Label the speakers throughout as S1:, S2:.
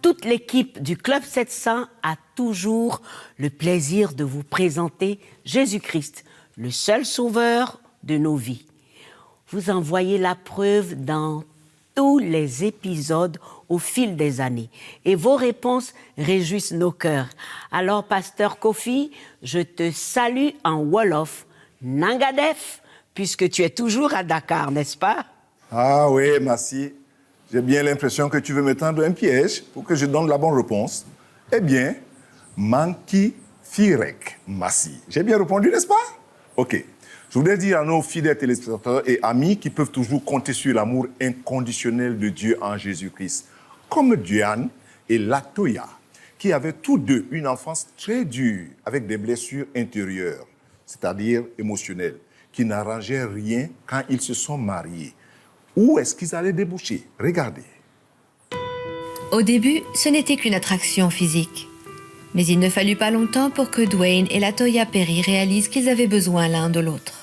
S1: toute l'équipe du Club 700 a toujours le plaisir de vous présenter Jésus-Christ, le seul sauveur de nos vies. Vous en voyez la preuve dans tous les épisodes au fil des années. Et vos réponses réjouissent nos cœurs. Alors, Pasteur Kofi, je te salue en Wolof, Nangadef, puisque tu es toujours à Dakar, n'est-ce pas?
S2: Ah oui, merci. J'ai bien l'impression que tu veux me tendre un piège pour que je donne la bonne réponse. Eh bien, Manki Firek, merci. J'ai bien répondu, n'est-ce pas? OK. Je voudrais dire à nos fidèles téléspectateurs et amis qui peuvent toujours compter sur l'amour inconditionnel de Dieu en Jésus-Christ, comme Diane et Latoya, qui avaient tous deux une enfance très dure, avec des blessures intérieures, c'est-à-dire émotionnelles, qui n'arrangeaient rien quand ils se sont mariés. Où est-ce qu'ils allaient déboucher? Regardez.
S3: Au début, ce n'était qu'une attraction physique. Mais il ne fallut pas longtemps pour que Dwayne et Latoya Perry réalisent qu'ils avaient besoin l'un de l'autre.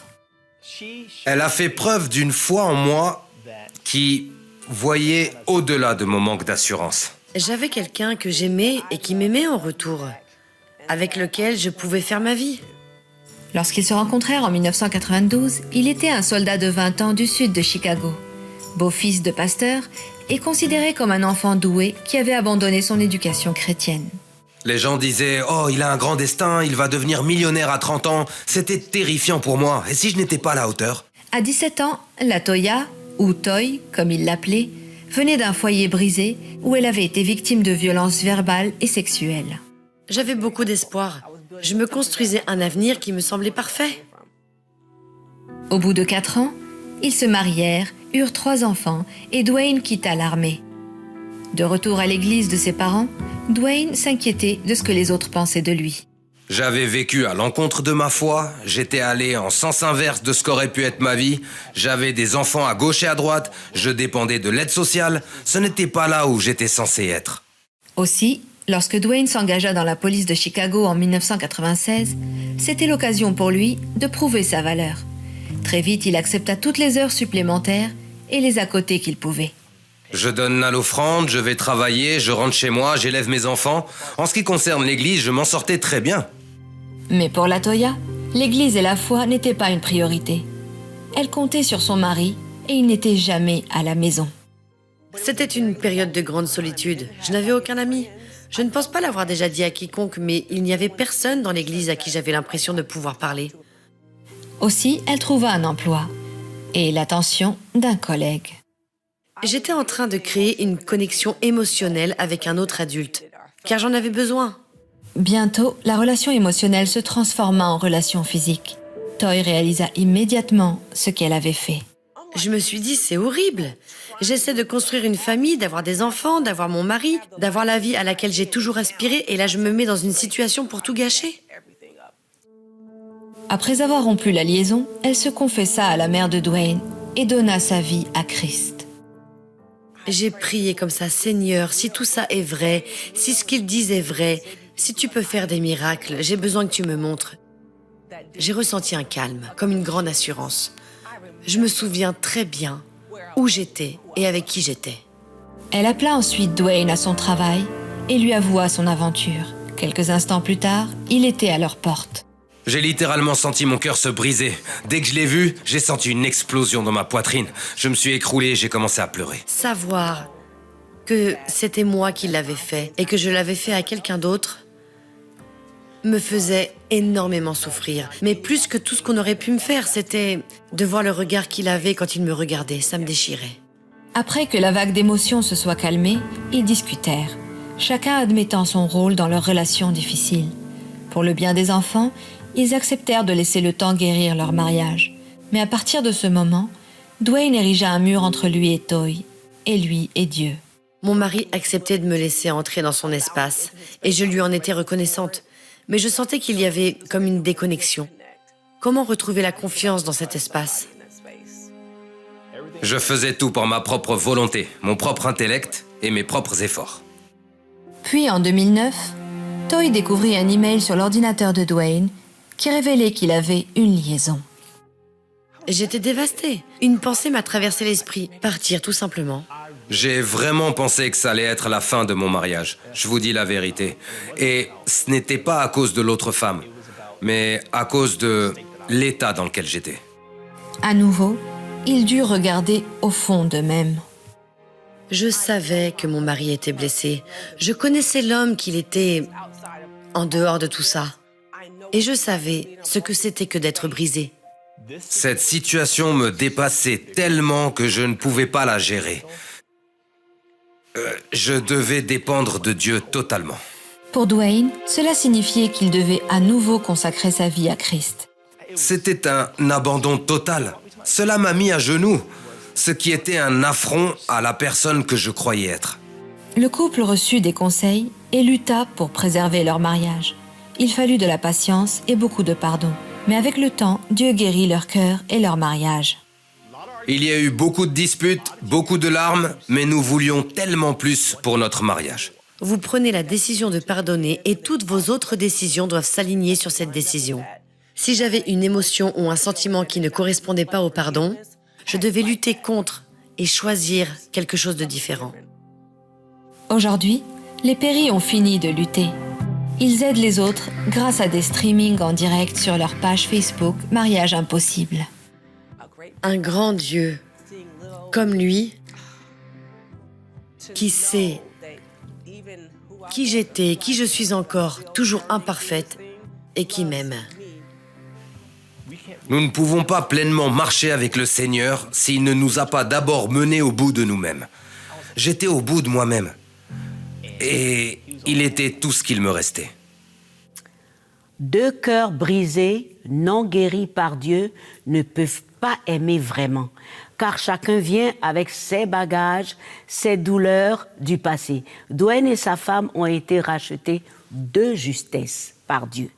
S4: Elle a fait preuve d'une foi en moi qui voyait au-delà de mon manque d'assurance.
S5: J'avais quelqu'un que j'aimais et qui m'aimait en retour, avec lequel je pouvais faire ma vie.
S3: Lorsqu'ils se rencontrèrent en 1992, il était un soldat de 20 ans du sud de Chicago. Beau-fils de pasteur et considéré comme un enfant doué qui avait abandonné son éducation chrétienne.
S4: Les gens disaient « Oh, il a un grand destin, il va devenir millionnaire à 30 ans. » C'était terrifiant pour moi. Et si je n'étais pas à la hauteur?
S3: À 17 ans, Latoya, ou Toy, comme il l'appelait, venait d'un foyer brisé où elle avait été victime de violences verbales et sexuelles.
S5: J'avais beaucoup d'espoir. Je me construisais un avenir qui me semblait parfait.
S3: Au bout de 4 ans, ils se marièrent, eurent 3 enfants et Dwayne quitta l'armée. De retour à l'église de ses parents, Dwayne s'inquiétait de ce que les autres pensaient de lui.
S4: J'avais vécu à l'encontre de ma foi, j'étais allé en sens inverse de ce qu'aurait pu être ma vie, j'avais des enfants à gauche et à droite, je dépendais de l'aide sociale, ce n'était pas là où j'étais censé être.
S3: Aussi, lorsque Dwayne s'engagea dans la police de Chicago en 1996, c'était l'occasion pour lui de prouver sa valeur. Très vite, il accepta toutes les heures supplémentaires et les à côté qu'il pouvait.
S4: Je donne à l'offrande, je vais travailler, je rentre chez moi, j'élève mes enfants. En ce qui concerne l'église, je m'en sortais très bien.
S3: Mais pour Latoya, l'église et la foi n'étaient pas une priorité. Elle comptait sur son mari et il n'était jamais à la maison.
S5: C'était une période de grande solitude. Je n'avais aucun ami. Je ne pense pas l'avoir déjà dit à quiconque, mais il n'y avait personne dans l'église à qui j'avais l'impression de pouvoir parler.
S3: Aussi, elle trouva un emploi et l'attention d'un collègue.
S5: J'étais en train de créer une connexion émotionnelle avec un autre adulte, car j'en avais besoin.
S3: Bientôt, la relation émotionnelle se transforma en relation physique. Toy réalisa immédiatement ce qu'elle avait fait.
S5: Je me suis dit, c'est horrible. J'essaie de construire une famille, d'avoir des enfants, d'avoir mon mari, d'avoir la vie à laquelle j'ai toujours aspiré, et là je me mets dans une situation pour tout gâcher.
S3: Après avoir rompu la liaison, elle se confessa à la mère de Dwayne et donna sa vie à Christ.
S5: J'ai prié comme ça, Seigneur, si tout ça est vrai, si ce qu'il dit est vrai, si tu peux faire des miracles, j'ai besoin que tu me montres. J'ai ressenti un calme, comme une grande assurance. Je me souviens très bien où j'étais et avec qui j'étais.
S3: Elle appela ensuite Dwayne à son travail et lui avoua son aventure. Quelques instants plus tard, il était à leur porte.
S4: J'ai littéralement senti mon cœur se briser. Dès que je l'ai vu, j'ai senti une explosion dans ma poitrine. Je me suis écroulé et j'ai commencé à pleurer.
S5: Savoir que c'était moi qui l'avais fait et que je l'avais fait à quelqu'un d'autre me faisait énormément souffrir. Mais plus que tout ce qu'on aurait pu me faire, c'était de voir le regard qu'il avait quand il me regardait. Ça me déchirait.
S3: Après que la vague d'émotions se soit calmée, ils discutèrent, chacun admettant son rôle dans leur relation difficile. Pour le bien des enfants, ils acceptèrent de laisser le temps guérir leur mariage. Mais à partir de ce moment, Dwayne érigea un mur entre lui et Toy, et lui et Dieu.
S5: Mon mari acceptait de me laisser entrer dans son espace, et je lui en étais reconnaissante. Mais je sentais qu'il y avait comme une déconnexion. Comment retrouver la confiance dans cet espace?
S4: Je faisais tout par ma propre volonté, mon propre intellect et mes propres efforts.
S3: Puis en 2009, Toy découvrit un email sur l'ordinateur de Dwayne qui révélait qu'il avait une liaison.
S5: J'étais dévastée. Une pensée m'a traversé l'esprit. Partir, tout simplement.
S4: J'ai vraiment pensé que ça allait être la fin de mon mariage. Je vous dis la vérité. Et ce n'était pas à cause de l'autre femme, mais à cause de l'état dans lequel j'étais.
S3: À nouveau, ils durent regarder au fond d'eux-mêmes.
S5: Je savais que mon mari était blessé. Je connaissais l'homme qu'il était en dehors de tout ça. Et je savais ce que c'était que d'être brisé.
S4: Cette situation me dépassait tellement que je ne pouvais pas la gérer. Je devais dépendre de Dieu totalement.
S3: Pour Dwayne, cela signifiait qu'il devait à nouveau consacrer sa vie à Christ.
S4: C'était un abandon total. Cela m'a mis à genoux, ce qui était un affront à la personne que je croyais être.
S3: Le couple reçut des conseils et lutta pour préserver leur mariage. Il fallut de la patience et beaucoup de pardon. Mais avec le temps, Dieu guérit leur cœur et leur mariage.
S4: Il y a eu beaucoup de disputes, beaucoup de larmes, mais nous voulions tellement plus pour notre mariage.
S5: Vous prenez la décision de pardonner et toutes vos autres décisions doivent s'aligner sur cette décision. Si j'avais une émotion ou un sentiment qui ne correspondait pas au pardon, je devais lutter contre et choisir quelque chose de différent.
S3: Aujourd'hui, les Perry ont fini de lutter. Ils aident les autres grâce à des streamings en direct sur leur page Facebook Mariage Impossible.
S5: Un grand Dieu, comme lui, qui sait qui j'étais, qui je suis encore, toujours imparfaite, et qui m'aime.
S4: Nous ne pouvons pas pleinement marcher avec le Seigneur s'il ne nous a pas d'abord menés au bout de nous-mêmes. J'étais au bout de moi-même. Et il était tout ce qu'il me restait.
S1: Deux cœurs brisés, non guéris par Dieu, ne peuvent pas aimer vraiment, car chacun vient avec ses bagages, ses douleurs du passé. Dwayne et sa femme ont été rachetés de justesse par Dieu,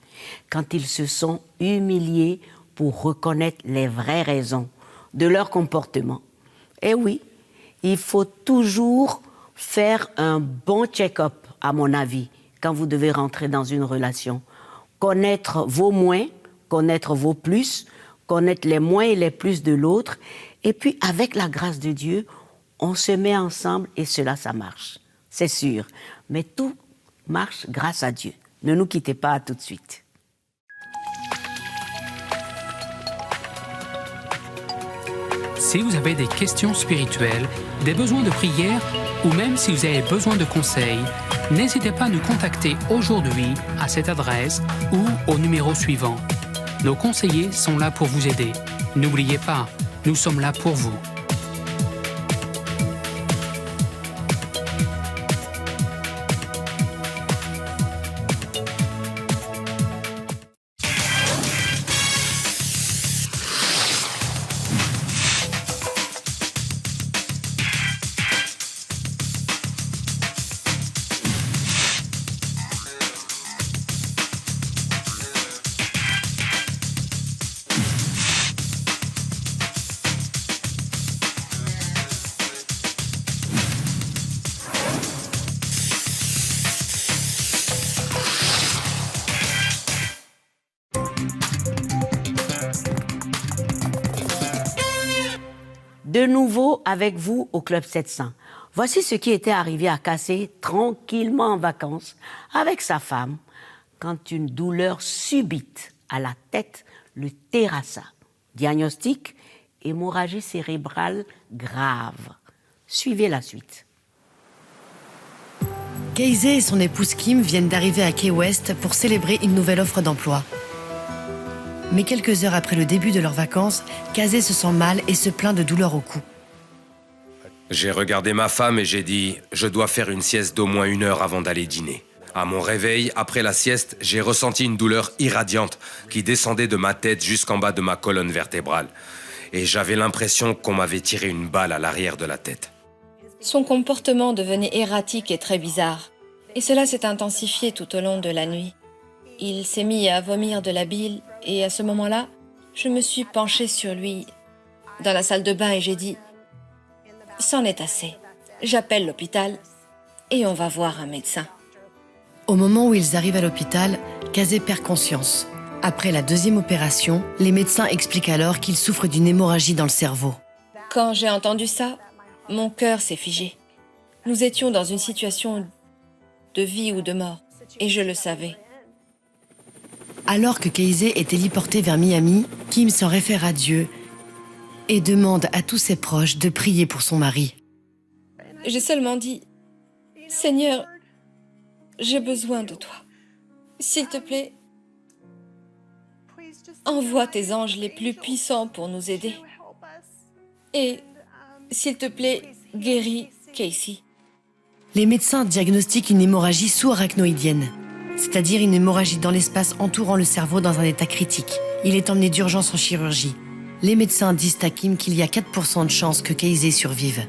S1: quand ils se sont humiliés pour reconnaître les vraies raisons de leur comportement. Et oui, il faut toujours faire un bon check-up, à mon avis, quand vous devez rentrer dans une relation. Connaître vos moins, connaître vos plus, connaître les moins et les plus de l'autre. Et puis, avec la grâce de Dieu, on se met ensemble et cela, ça marche. C'est sûr. Mais tout marche grâce à Dieu. Ne nous quittez pas, à tout de suite.
S6: Si vous avez des questions spirituelles, des besoins de prière ou même si vous avez besoin de conseils, n'hésitez pas à nous contacter aujourd'hui à cette adresse ou au numéro suivant. Nos conseillers sont là pour vous aider. N'oubliez pas, nous sommes là pour vous.
S1: De nouveau avec vous au Club 700. Voici ce qui était arrivé à Casey tranquillement en vacances avec sa femme quand une douleur subite à la tête le terrassa. Diagnostic, hémorragie cérébrale grave. Suivez la suite.
S5: Casey et son épouse Kim viennent d'arriver à Key West pour célébrer une nouvelle offre d'emploi. Mais quelques heures après le début de leurs vacances, Casey se sent mal et se plaint de douleurs au cou.
S4: J'ai regardé ma femme et j'ai dit « Je dois faire une sieste d'au moins 1 heure avant d'aller dîner ». À mon réveil, après la sieste, j'ai ressenti une douleur irradiante qui descendait de ma tête jusqu'en bas de ma colonne vertébrale. Et j'avais l'impression qu'on m'avait tiré une balle à l'arrière de la tête.
S3: Son comportement devenait erratique et très bizarre. Et cela s'est intensifié tout au long de la nuit. Il s'est mis à vomir de la bile et à ce moment-là, je me suis penchée sur lui dans la salle de bain et j'ai dit « C'en est assez. J'appelle l'hôpital et on va voir un médecin. »
S5: Au moment où ils arrivent à l'hôpital, Casey perd conscience. Après la deuxième opération, les médecins expliquent alors qu'il souffre d'une hémorragie dans le cerveau.
S3: Quand j'ai entendu ça, mon cœur s'est figé. Nous étions dans une situation de vie ou de mort, et je le savais.
S5: Alors que Keizé est téléporté vers Miami, Kim s'en réfère à Dieu et demande à tous ses proches de prier pour son mari.
S3: J'ai seulement dit, « Seigneur, j'ai besoin de toi. S'il te plaît, envoie tes anges les plus puissants pour nous aider. Et, s'il te plaît, guéris Casey. »
S5: Les médecins diagnostiquent une hémorragie sous-arachnoïdienne, c'est-à-dire une hémorragie dans l'espace entourant le cerveau dans un état critique. Il est emmené d'urgence en chirurgie. Les médecins disent à Kim qu'il y a 4% de chances que Keizé survive.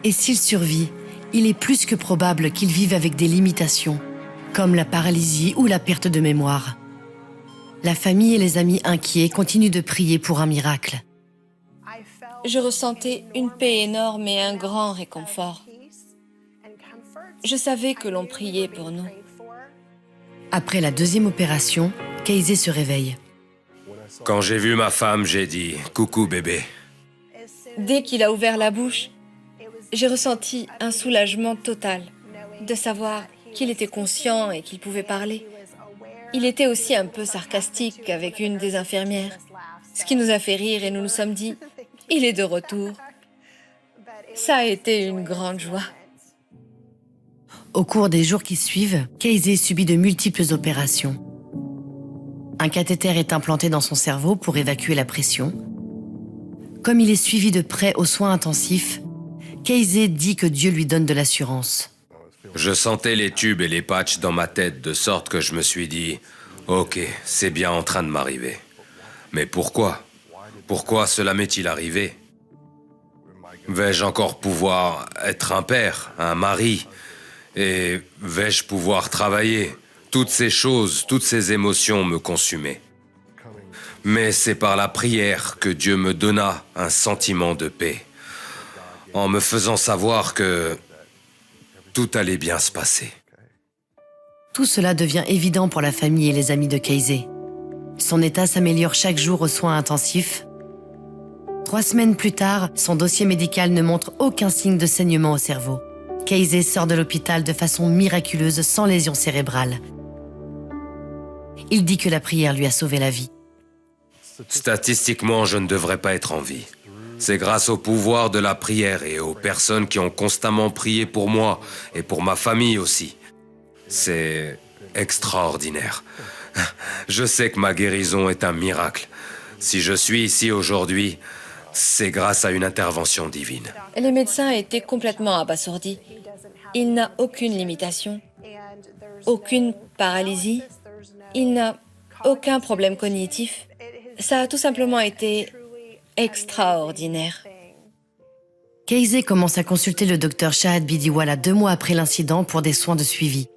S5: Et s'il survit, il est plus que probable qu'il vive avec des limitations, comme la paralysie ou la perte de mémoire. La famille et les amis inquiets continuent de prier pour un miracle.
S3: Je ressentais une paix énorme et un grand réconfort. Je savais que l'on priait pour nous.
S5: Après la deuxième opération, Keizé se réveille.
S4: Quand j'ai vu ma femme, j'ai dit « Coucou bébé ».
S3: Dès qu'il a ouvert la bouche, j'ai ressenti un soulagement total de savoir qu'il était conscient et qu'il pouvait parler. Il était aussi un peu sarcastique avec une des infirmières, ce qui nous a fait rire et nous nous sommes dit « Il est de retour ». Ça a été une grande joie.
S5: Au cours des jours qui suivent, Keizé subit de multiples opérations. Un cathéter est implanté dans son cerveau pour évacuer la pression. Comme il est suivi de près aux soins intensifs, Keizé dit que Dieu lui donne de l'assurance.
S4: Je sentais les tubes et les patchs dans ma tête de sorte que je me suis dit « Ok, c'est bien en train de m'arriver. » Mais pourquoi? Pourquoi cela m'est-il arrivé? Vais-je encore pouvoir être un père, un mari? Et vais-je pouvoir travailler? Toutes ces choses, toutes ces émotions me consumaient. Mais c'est par la prière que Dieu me donna un sentiment de paix, en me faisant savoir que tout allait bien se passer.
S5: Tout cela devient évident pour la famille et les amis de Keizé. Son état s'améliore chaque jour aux soins intensifs. 3 semaines plus tard, son dossier médical ne montre aucun signe de saignement au cerveau. Keizé sort de l'hôpital de façon miraculeuse, sans lésion cérébrale. Il dit que la prière lui a sauvé la vie.
S4: Statistiquement, je ne devrais pas être en vie. C'est grâce au pouvoir de la prière et aux personnes qui ont constamment prié pour moi et pour ma famille aussi. C'est extraordinaire. Je sais que ma guérison est un miracle. Si je suis ici aujourd'hui, c'est grâce à une intervention divine.
S3: Les médecins étaient complètement abasourdis. Il n'a aucune limitation, aucune paralysie, il n'a aucun problème cognitif. Ça a tout simplement été extraordinaire.
S5: Keizé commence à consulter le docteur Shahad Bidiwala 2 mois après l'incident pour des soins de suivi.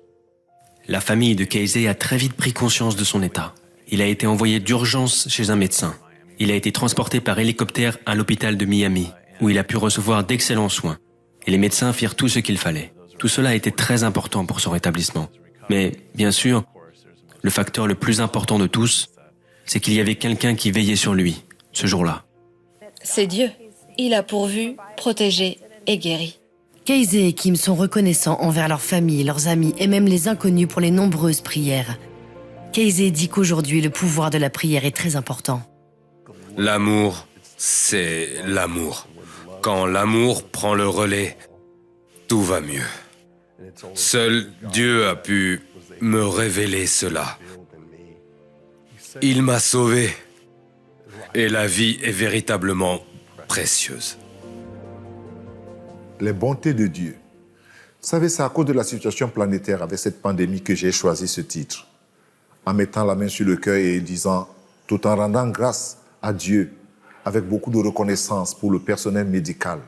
S7: La famille de Keizé a très vite pris conscience de son état. Il a été envoyé d'urgence chez un médecin. Il a été transporté par hélicoptère à l'hôpital de Miami, où il a pu recevoir d'excellents soins. Et les médecins firent tout ce qu'il fallait. Tout cela a été très important pour son rétablissement. Mais, bien sûr, le facteur le plus important de tous, c'est qu'il y avait quelqu'un qui veillait sur lui, ce jour-là.
S3: C'est Dieu. Il a pourvu, protégé et guéri.
S5: Keizé et Kim sont reconnaissants envers leur famille, leurs amis et même les inconnus pour les nombreuses prières. Keizé dit qu'aujourd'hui, le pouvoir de la prière est très important.
S4: L'amour, c'est l'amour. Quand l'amour prend le relais, tout va mieux. Seul Dieu a pu me révéler cela. Il m'a sauvé. Et la vie est véritablement précieuse.
S2: Les bontés de Dieu. Vous savez, c'est à cause de la situation planétaire avec cette pandémie que j'ai choisi ce titre. En mettant la main sur le cœur et disant, tout en rendant grâce à Dieu, avec beaucoup de reconnaissance pour le personnel médical,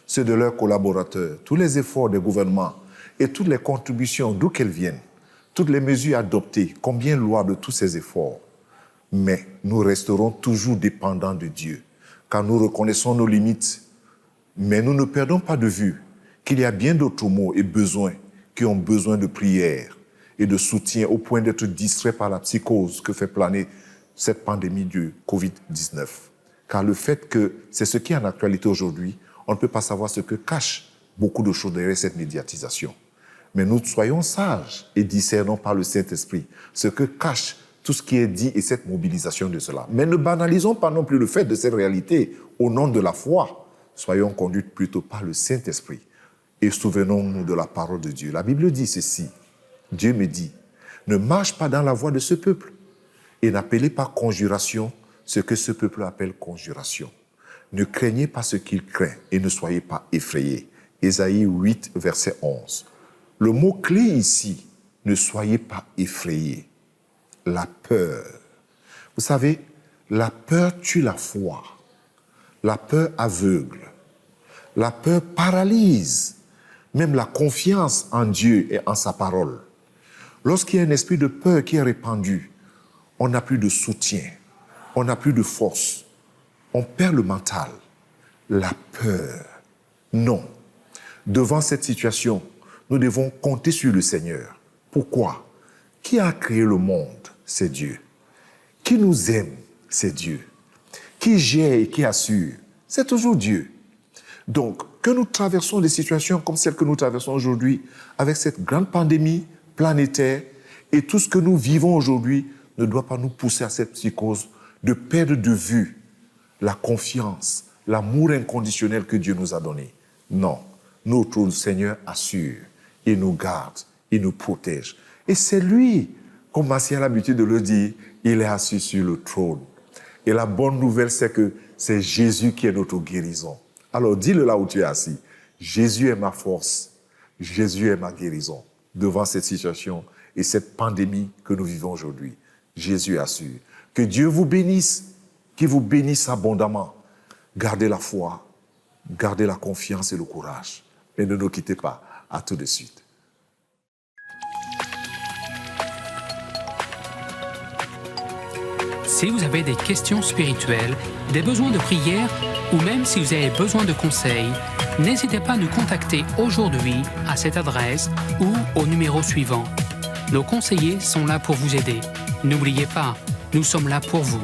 S2: ceux de leurs collaborateurs, tous les efforts des gouvernements et toutes les contributions d'où qu'elles viennent, toutes les mesures adoptées, combien louables tous ces efforts. Mais nous resterons toujours dépendants de Dieu, car nous reconnaissons nos limites. Mais nous ne perdons pas de vue qu'il y a bien d'autres maux et besoins qui ont besoin de prière et de soutien au point d'être distraits par la psychose que fait planer cette pandémie du Covid-19. Car le fait que c'est ce qui est en actualité aujourd'hui, On ne peut pas savoir ce que cachent beaucoup de choses derrière cette médiatisation. Mais nous soyons sages et discernons par le Saint-Esprit ce que cache tout ce qui est dit et cette mobilisation de cela. Mais ne banalisons pas non plus le fait de cette réalité au nom de la foi. Soyons conduits plutôt par le Saint-Esprit et souvenons-nous de la parole de Dieu. La Bible dit ceci. Dieu me dit, ne marche pas dans la voie de ce peuple et n'appelez pas conjuration ce que ce peuple appelle conjuration. Ne craignez pas ce qu'il craint et ne soyez pas effrayés. Ésaïe 8, verset 11. Le mot-clé ici, ne soyez pas effrayés. La peur. Vous savez, la peur tue la foi. La peur aveugle. La peur paralyse même la confiance en Dieu et en sa parole. Lorsqu'il y a un esprit de peur qui est répandu, on n'a plus de soutien, on n'a plus de force, on perd le mental. La peur. Non. Devant cette situation, nous devons compter sur le Seigneur. Pourquoi? Qui a créé le monde? C'est Dieu. Qui nous aime? C'est Dieu. Qui gère et qui assure? C'est toujours Dieu. Donc, que nous traversons des situations comme celles que nous traversons aujourd'hui, avec cette grande pandémie planétaire, et tout ce que nous vivons aujourd'hui ne doit pas nous pousser à cette psychose de perdre de vue la confiance, l'amour inconditionnel que Dieu nous a donné. Non, notre Seigneur assure, il nous garde, il nous protège. Et c'est lui, comme Massi a l'habitude de le dire, il est assis sur le trône. Et la bonne nouvelle, c'est que c'est Jésus qui est notre guérison. Alors dis-le là où tu es assis. Jésus est ma force, Jésus est ma guérison. Devant cette situation et cette pandémie que nous vivons aujourd'hui, Jésus assure. Que Dieu vous bénisse, qu'il vous bénisse abondamment. Gardez la foi, gardez la confiance et le courage. Et ne nous quittez pas. À tout de suite.
S6: Si vous avez des questions spirituelles, des besoins de prière ou même si vous avez besoin de conseils, n'hésitez pas à nous contacter aujourd'hui à cette adresse ou au numéro suivant. Nos conseillers sont là pour vous aider. N'oubliez pas, nous sommes là pour vous.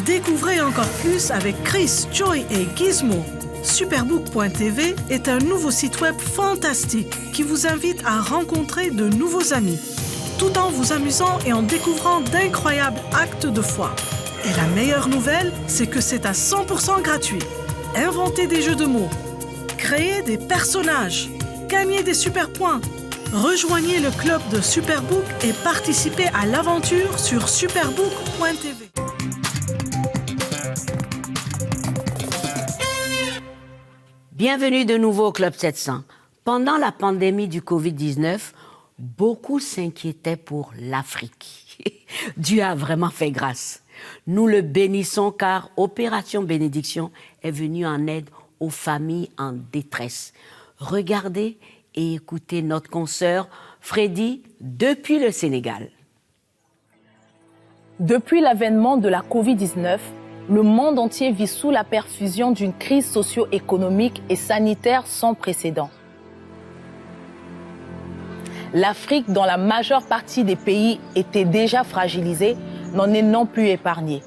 S8: Découvrez encore plus avec Chris, Joy et Gizmo. Superbook.tv est un nouveau site web fantastique qui vous invite à rencontrer de nouveaux amis, tout en vous amusant et en découvrant d'incroyables actes de foi. Et la meilleure nouvelle, c'est que c'est à 100% gratuit. Inventez des jeux de mots, créez des personnages, gagnez des super points. Rejoignez le club de Superbook et participez à l'aventure sur superbook.tv.
S1: Bienvenue de nouveau au Club 700. Pendant la pandémie du Covid-19, beaucoup s'inquiétaient pour l'Afrique. Dieu a vraiment fait grâce. Nous le bénissons car Opération Bénédiction est venue en aide aux familles en détresse. Regardez et écoutez notre consoeur Freddy depuis le Sénégal.
S9: Depuis l'avènement de la Covid-19, le monde entier vit sous la perfusion d'une crise socio-économique et sanitaire sans précédent. L'Afrique, dont la majeure partie des pays était déjà fragilisée, n'en est non plus épargnée.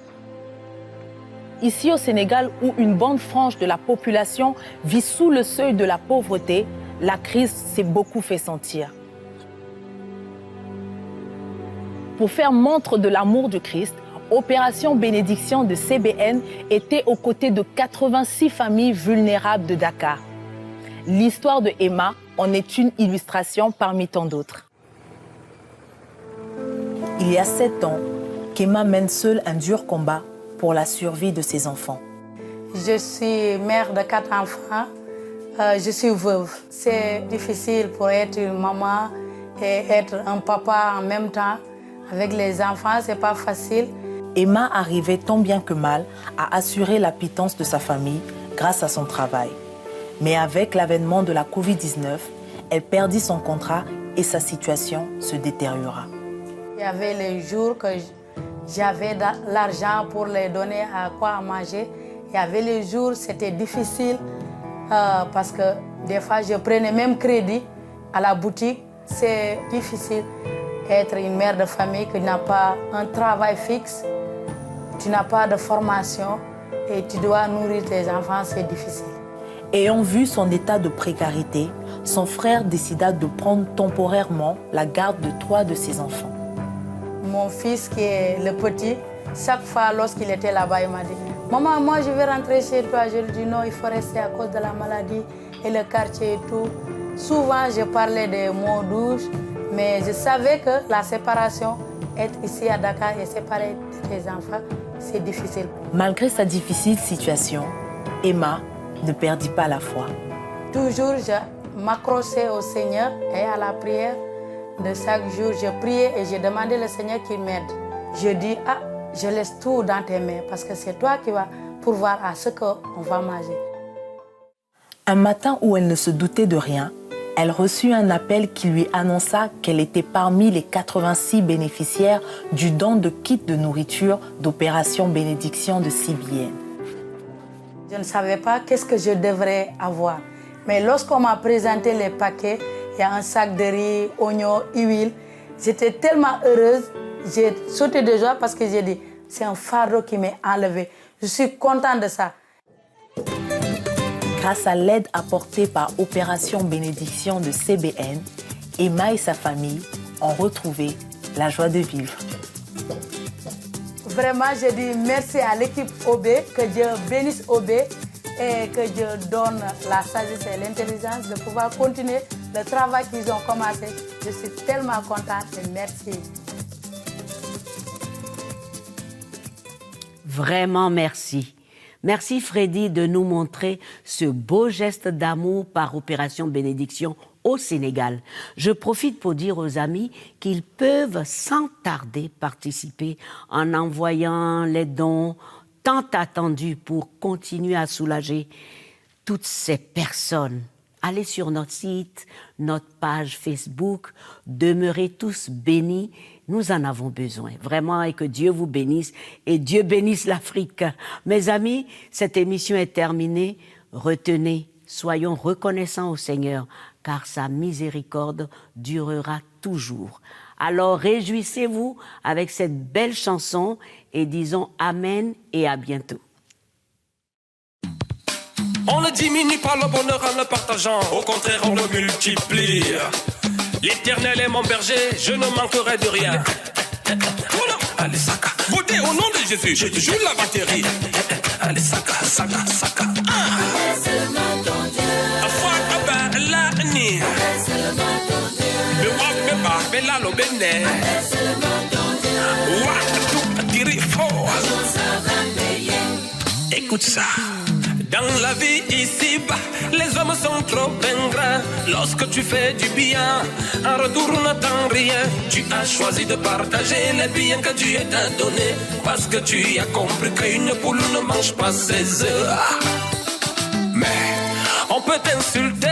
S9: Ici au Sénégal, où une bande franche de la population vit sous le seuil de la pauvreté, la crise s'est beaucoup fait sentir. Pour faire montre de l'amour du Christ, Opération Bénédiction de CBN était aux côtés de 86 familles vulnérables de Dakar. L'histoire de Emma en est une illustration parmi tant d'autres. Il y a 7 ans qu'Emma mène seule un dur combat pour la survie de ses enfants.
S10: Je suis mère de 4 enfants. Je suis veuve. C'est difficile pour être une maman et être un papa en même temps. Avec les enfants, c'est pas facile.
S9: Emma arrivait tant bien que mal à assurer la pitance de sa famille grâce à son travail. Mais avec l'avènement de la Covid-19, elle perdit son contrat et sa situation se détériora.
S10: Il y avait les jours que j'avais l'argent pour les donner à quoi manger. Il y avait les jours où c'était difficile parce que des fois je prenais même crédit à la boutique C'est difficile d'être une mère de famille qui n'a pas un travail fixe, tu n'as pas de formation et tu dois nourrir tes enfants, c'est difficile.
S9: Ayant vu son état de précarité, son frère décida de prendre temporairement la garde de 3 de ses enfants.
S10: Mon fils qui est le petit, chaque fois lorsqu'il était là-bas, il m'a dit « Maman, moi je vais rentrer chez toi ». Je lui dis « Non, il faut rester à cause de la maladie et le quartier et tout ». Souvent, je parlais des mots douces, mais je savais que la séparation, être ici à Dakar et séparer tes enfants, c'est difficile.
S9: Malgré sa difficile situation, Emma ne perdit pas la foi.
S10: Toujours, je m'accrochais au Seigneur et à la prière. De chaque jour, je priais et je demandais au Seigneur qu'il m'aide. Je dis, je laisse tout dans tes mains parce que c'est toi qui vas pourvoir à ce qu'on va manger.
S9: Un matin où elle ne se doutait de rien, elle reçut un appel qui lui annonça qu'elle était parmi les 86 bénéficiaires du don de kits de nourriture d'Opération Bénédiction de CBN.
S10: Je ne savais pas qu'est-ce que je devrais avoir. Mais lorsqu'on m'a présenté les paquets, il y a un sac de riz, oignons, huile, j'étais tellement heureuse, j'ai sauté de joie parce que j'ai dit, c'est un fardeau qui m'est enlevé. Je suis contente de ça.
S9: Grâce à l'aide apportée par Opération Bénédiction de CBN, Emma et sa famille ont retrouvé la joie de vivre.
S10: Vraiment, je dis merci à l'équipe OB, que Dieu bénisse OB et que Dieu donne la sagesse et l'intelligence de pouvoir continuer le travail qu'ils ont commencé. Je suis tellement contente et merci.
S1: Vraiment merci. Merci Freddy de nous montrer ce beau geste d'amour par Opération Bénédiction au Sénégal. Je profite pour dire aux amis qu'ils peuvent sans tarder participer en envoyant les dons tant attendus pour continuer à soulager toutes ces personnes. Allez sur notre site, notre page Facebook, demeurez tous bénis. Nous en avons besoin, vraiment, et que Dieu vous bénisse et Dieu bénisse l'Afrique. Mes amis, cette émission est terminée. Retenez, soyons reconnaissants au Seigneur, car sa miséricorde durera toujours. Alors réjouissez-vous avec cette belle chanson et disons Amen et à bientôt.
S11: On ne diminue pas le bonheur en le partageant, au contraire on le multiplie. L'Éternel est mon berger, je ne manquerai de rien. Allez, Saka. Votez au nom de Jésus, je te joue la batterie. Allez, Saka, Saka, Saka. Écoute ça. Dans la vie ici-bas, les hommes sont trop ingrats. Lorsque tu fais du bien, en retour on n'attend rien. Tu as choisi de partager les biens que Dieu t'a donnés, parce que tu as compris qu'une poule ne mange pas ses œufs. Mais on peut t'insulter,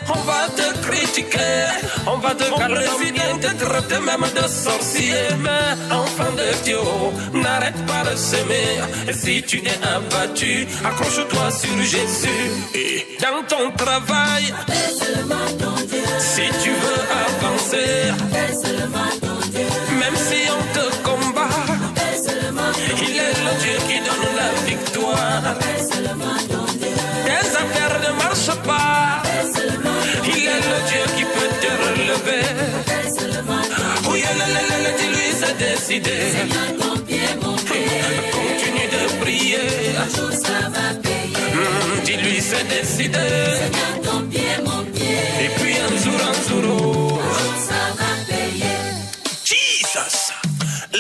S11: on va te critiquer, on va te calomnier, te traiter même de sorcier. Mais enfant de Dieu, n'arrête pas de s'aimer. Et si tu es abattu, accroche-toi sur Jésus. Et dans ton travail, si tu veux avancer, même si on te combat, il est le Dieu qui donne la victoire. Tes affaires ne marchent pas, il est le Dieu qui peut te relever. Oui, dis-lui c'est décidé. Continue de prier. Dis-lui c'est décidé. Et puis un jour, Jesus.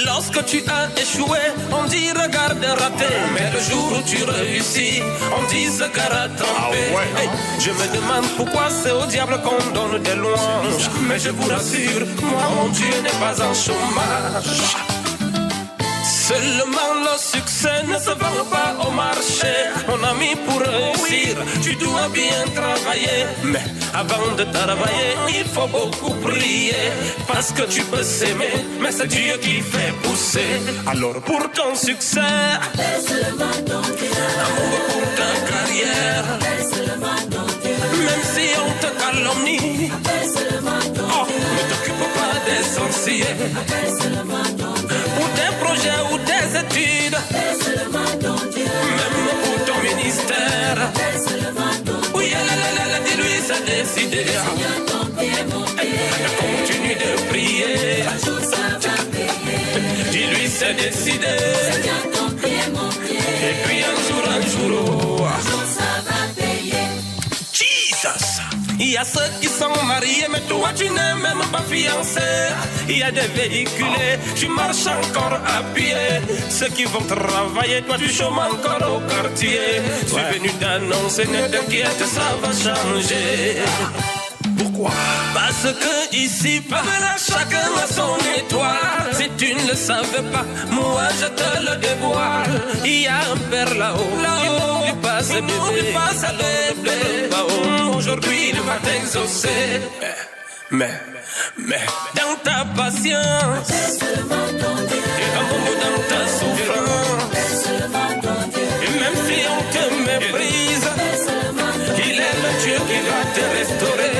S11: Lorsque tu as échoué, on dit regarde raté. Mais le jour où tu réussis, on dit ce gars a trompé. Hey, je me demande pourquoi c'est au diable qu'on donne des louanges. Mais je vous rassure, moi mon Dieu n'est pas en chômage. Seulement le succès ne se vend pas au marché. Mon ami, pour réussir, tu dois bien travailler. Mais avant de travailler, il faut beaucoup prier. Parce que tu peux s'aimer, mais c'est Dieu qui fait pousser. Alors pour ton succès, amour pour ta carrière, même si on te calomnie, oh, sorcier. Pour tes projets ou tes études, même pour ton ministère. Oui, dis-lui c'est décidé. Continue de prier. Dis-lui c'est décidé. Et puis un jour, Jesus. Il y a ceux qui sont mariés, mais toi tu n'es même pas fiancé. Il y a des véhiculés, tu marches encore à pied. Ceux qui vont travailler, toi tu chômes encore au quartier. Je suis venu t'annoncer, ne t'inquiète, ça va changer. Pourquoi? Parce que ici, chacun a son étoile. Si tu ne le savais pas, moi je te le dévoile. Il y a un père là-haut, il passe bébé. Aujourd'hui il va t'exaucer. Mais, dans ta patience, et dans ta souffrance, et même si on te méprise, il est le Dieu qui va te restaurer.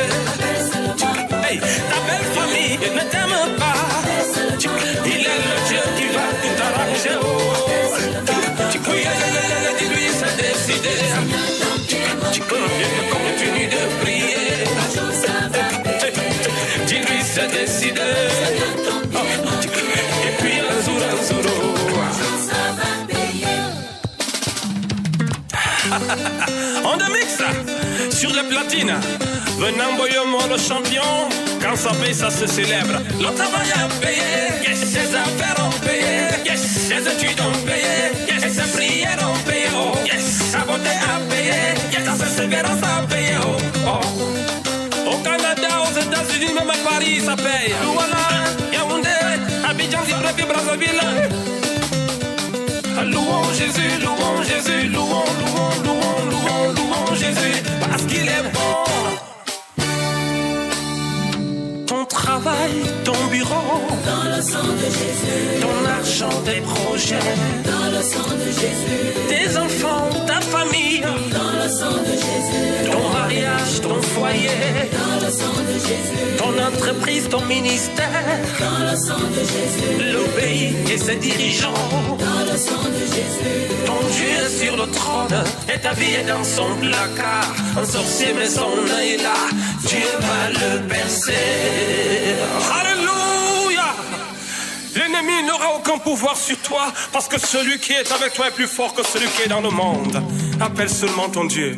S11: Hey, ta belle famille ne t'aime pas. Il est le Dieu qui va tout arranger. Dis-lui c'est décidé. Continue de prier. Dis-lui c'est décidé. Et puis un jour. On demix sur les platines. Venant Boyomo le champion. Quand ça paye, ça se célèbre. Le travail a payé. Yes, ses affaires ont payé. Yes, ses études ont payé. Yes, ses prières ont payé. Oh, yes, sa beauté a payé. Yes, sa persévérance a payé. Oh. Au Canada, aux États-Unis, même à Paris, ça paye. Douala, Yaoundé, Abidjan, Libreville, Brazzaville. Louons Jésus, louons Jésus, louons Jésus, parce qu'il est bon. Ton travail, ton bureau, dans le sang de Jésus. Ton argent, tes projets, dans le sang de Jésus. Tes enfants, ta famille, dans le sang de Jésus. Ton mariage, ton foyer, dans le sang de Jésus. Ton entreprise, ton ministère, dans le sang de Jésus. Le pays et ses dirigeants, dans le sang de Jésus. Ton Dieu est sur le trône et ta vie est dans son placard. Un sorcier mais son œil là, Dieu va le percer. Alléluia. L'ennemi n'aura aucun pouvoir sur toi parce que celui qui est avec toi est plus fort que celui qui est dans le monde. Appelle seulement ton Dieu.